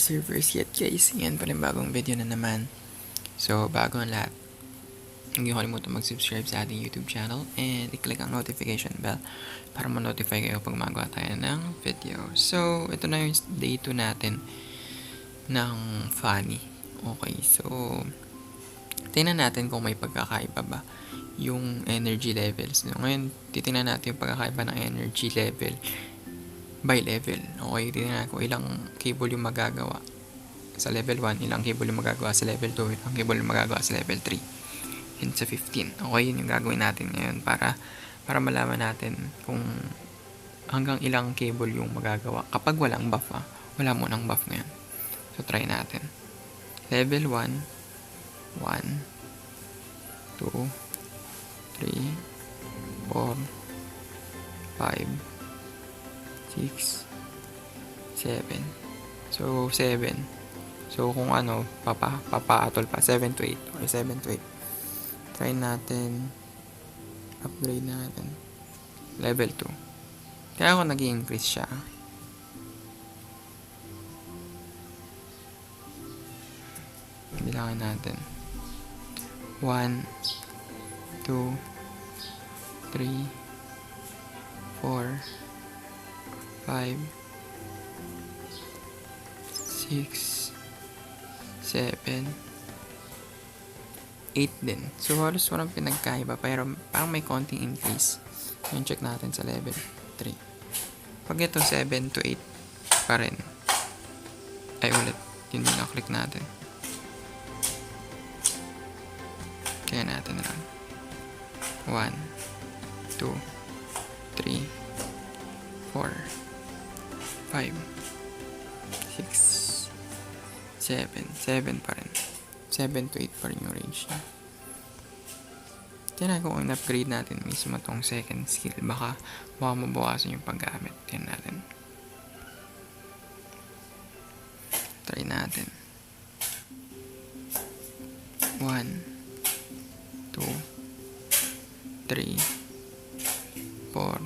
servers yet guys. Yan pala yung bagong video na naman. So bago ang lahat, hindi ko kalimutan mag-subscribe sa ating YouTube channel and i-click ang notification bell para ma-notify kayo pag magawa tayo ng video. So ito na yung day 2 natin ng Fanny. Okay, so tingnan natin kung may pagkakaiba ba yung energy levels. No? Ngayon, titingnan natin yung pagkakaiba ng energy level by level. Okay, tingnan natin kung ilang cable yung magagawa sa level 1, ilang cable yung magagawa sa level 2, ilang cable yung magagawa sa level 3, and sa 15. Okay, yun yung gagawin natin ngayon para malaman natin kung hanggang ilang cable yung magagawa kapag walang buff. Wala mo ng buff ngayon. So, try natin. Level 1, 1, 2, 3, 4, 5, 6, 7. So, 7. So, kung ano, papaatol pa. 7 to 8. Okay, 7 to 8. Try natin. Upgrade natin. Level 2. Kaya ako nag-i-increase siya. Bilangin natin. 1, 2, 3, 4, 5, 6, 7, 8 din. So, halos walang pinagkaiba. Pero parang may konting increase. Yung check natin sa level 3. Pag ito 7 to 8 pa rin. Ay, ulit. Yun yung na-click natin. Kaya natin lang. 1, 2, 3, 4, 5, 6, 7 pa rin. 7 to 8 pa rin yung range niya. Tiyan ko kung in-upgrade natin mismo itong second skill. Baka mabawasan yung paggamit. Tiyan natin. Try natin. 1, 2, 3, 4,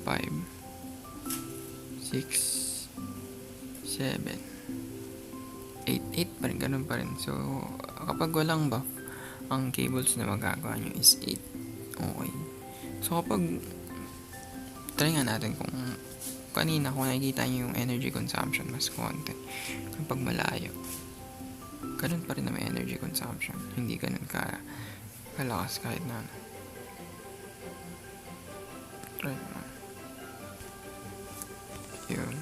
5, 6, 7, 8 pa rin, ganun pa rin. So, kapag walang buff, ang cables na magagawa nyo is 8. Okay. So, kapag try nga natin kung kanina, kung nakikita nyo yung energy consumption, mas konti. Kapag malayo, ganun pa rin na may energy consumption. Hindi ganun kalakas kahit na ano. Try mo. Yun.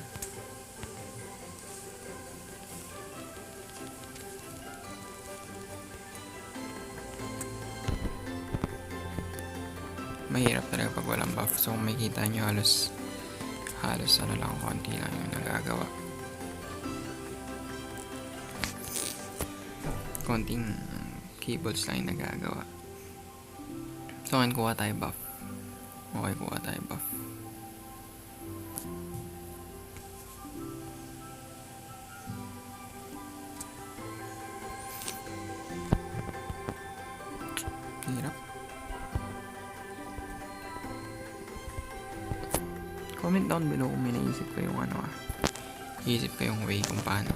Mahirap talaga pag walang buff. So, kung makikita nyo, halos ano lang, konti lang yung nagagawa. Konting cables lang yung nagagawa. So, ngayon kuha tayo buff. Okay, kuha tayo buff. Hirap. Comment down below kung may naisip kayong Isip kayong way kung paano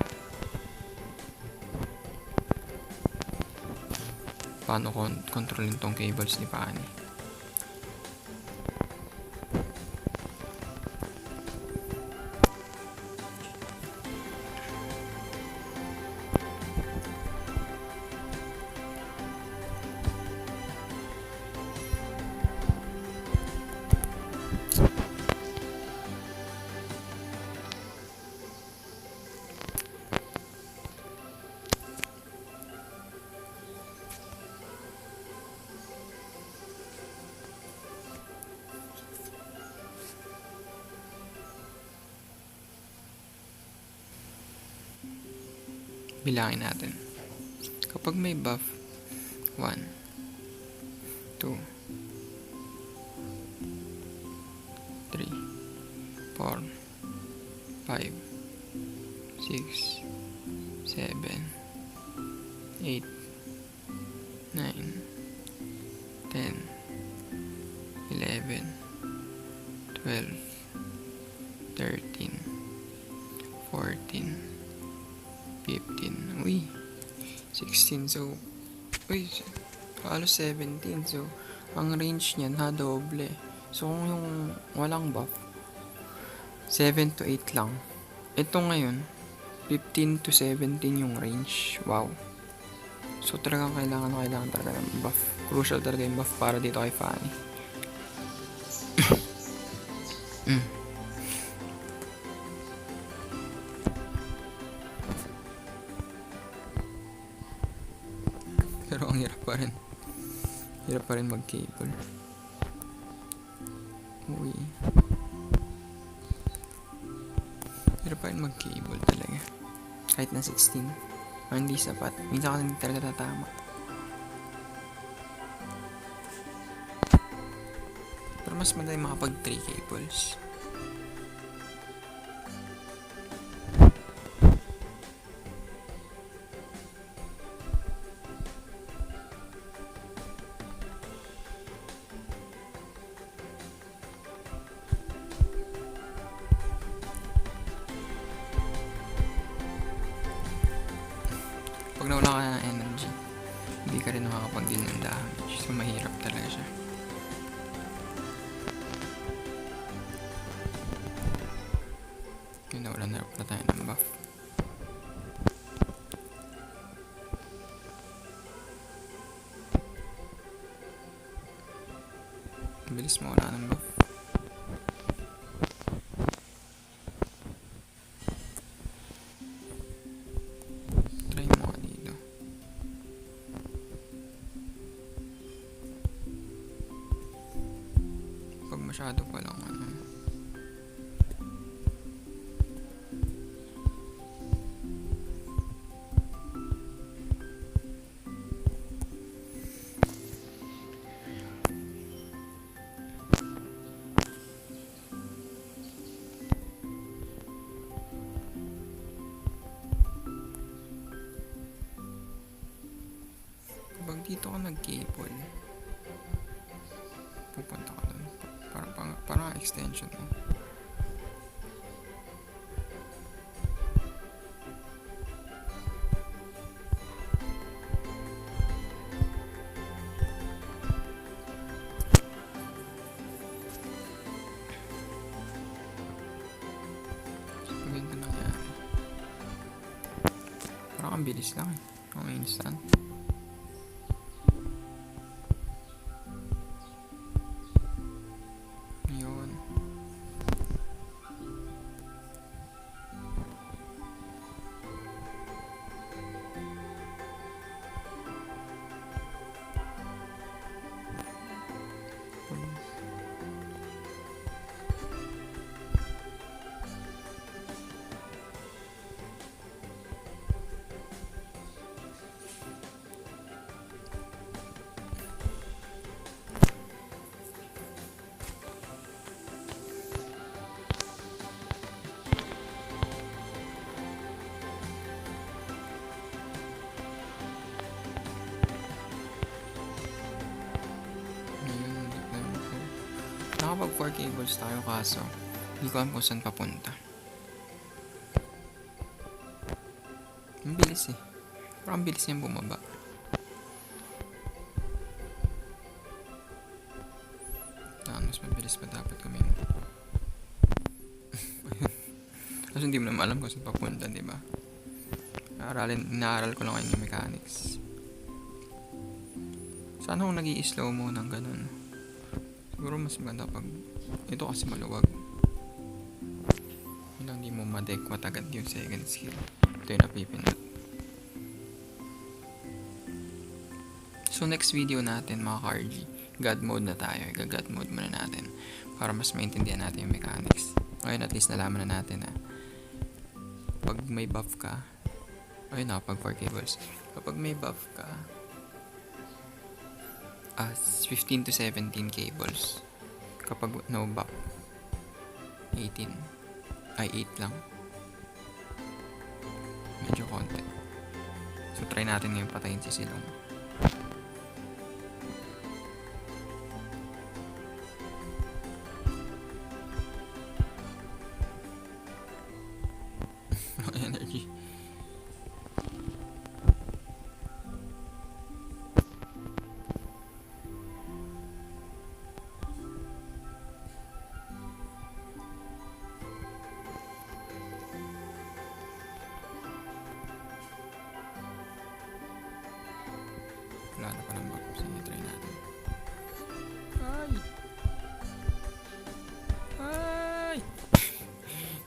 kontrolin tong cables ni Fanny. Bilangin natin. Kapag may buff, 1, 2, 3, 4, 5, 6, 7, 8, 9, 10, 11, 12, 13, 14, 15. Uy, 16. So, uy, halos 17. So, ang range niyan doble. So, kung yung walang buff, 7 to 8 lang. Ito ngayon, 15 to 17 yung range. Wow. So, talagang kailangan talaga ng buff. Crucial talaga yung buff para dito kay Fanny. Pero ang hirap pa rin. Hirap pa rin mag-cable. Uy. Hirap pa rin mag-cable talaga. Kahit na 16. Hindi sapat. Minsan kasi hindi talaga tatama. Pero mas madali makapag 3 cables. Pag nawala ka ng energy, hindi ka rin makakapag-deal ng damage. So, mahirap talaga siya. Yun, nawala na tayo ng buff. Bilis mo wala ng buff. Try mo ka dito. Pag masyado pa lang kapag dito ka nag-cable, pupunta ka doon. Parang extension mo. So, ganito nangyari. Parang ang bilis lang eh. Ang instant. Yun. Nakapag 4 cables tayo kaso hindi ko alam kung saan papunta. Ang bilis eh. Parang bilis niyang bumaba. Mas mabilis pa dapat kami. Kasi hindi mo naman alam kung saan papunta, diba? Inaaral ko lang ngayon yung mechanics. Sana kung nag-i-slow mo ng ganun. Siguro mas maganda pag ito kasi maluwag. Yun lang, di mo madekwat agad yung second skill. Ito yung napipindot. So next video natin mga ka-RG, God mode na tayo. God mode muna natin para mas maintindihan natin yung mechanics. Ngayon at least nalaman na natin na pag may buff ka, ayun na, pag 4 cables, kapag may buff ka, 15 to 17 cables. Kapag no buff, 18. Ay, 8 lang. Medyo konti. So, try natin ngayon patayin si Silong. No energy. Naghanap ko ng bop. Sige, try natin. Ay!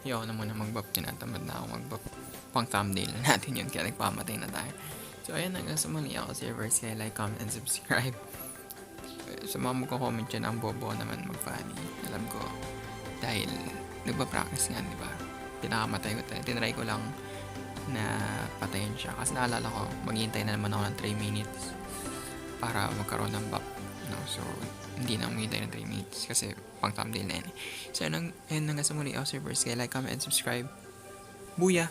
Ayaw na muna mag-bop. Tinatamad na ako mag-bop. Pang thumbnail natin yun. Kaya nagpamatay na tayo. So, ayan. Hanggang sa muli ako si Everest. Kaya like, comment, and subscribe. Sa mga magko-comment dyan, ang bobo naman mag-Fanny. Alam ko. Dahil nagpa-practice nga, di ba? Pinakamatay ko tayo. Tinry ko lang na patayin siya. Kasi naalala ko, maghihintay na naman ako ng 3 minutes para magkaroon ng bop. No? So, hindi na maghihintay ng 3 minutes kasi pang thumbnail na yan. So, hanggang sa muli ako, servers. Kaya like, comment, and subscribe. Booyah!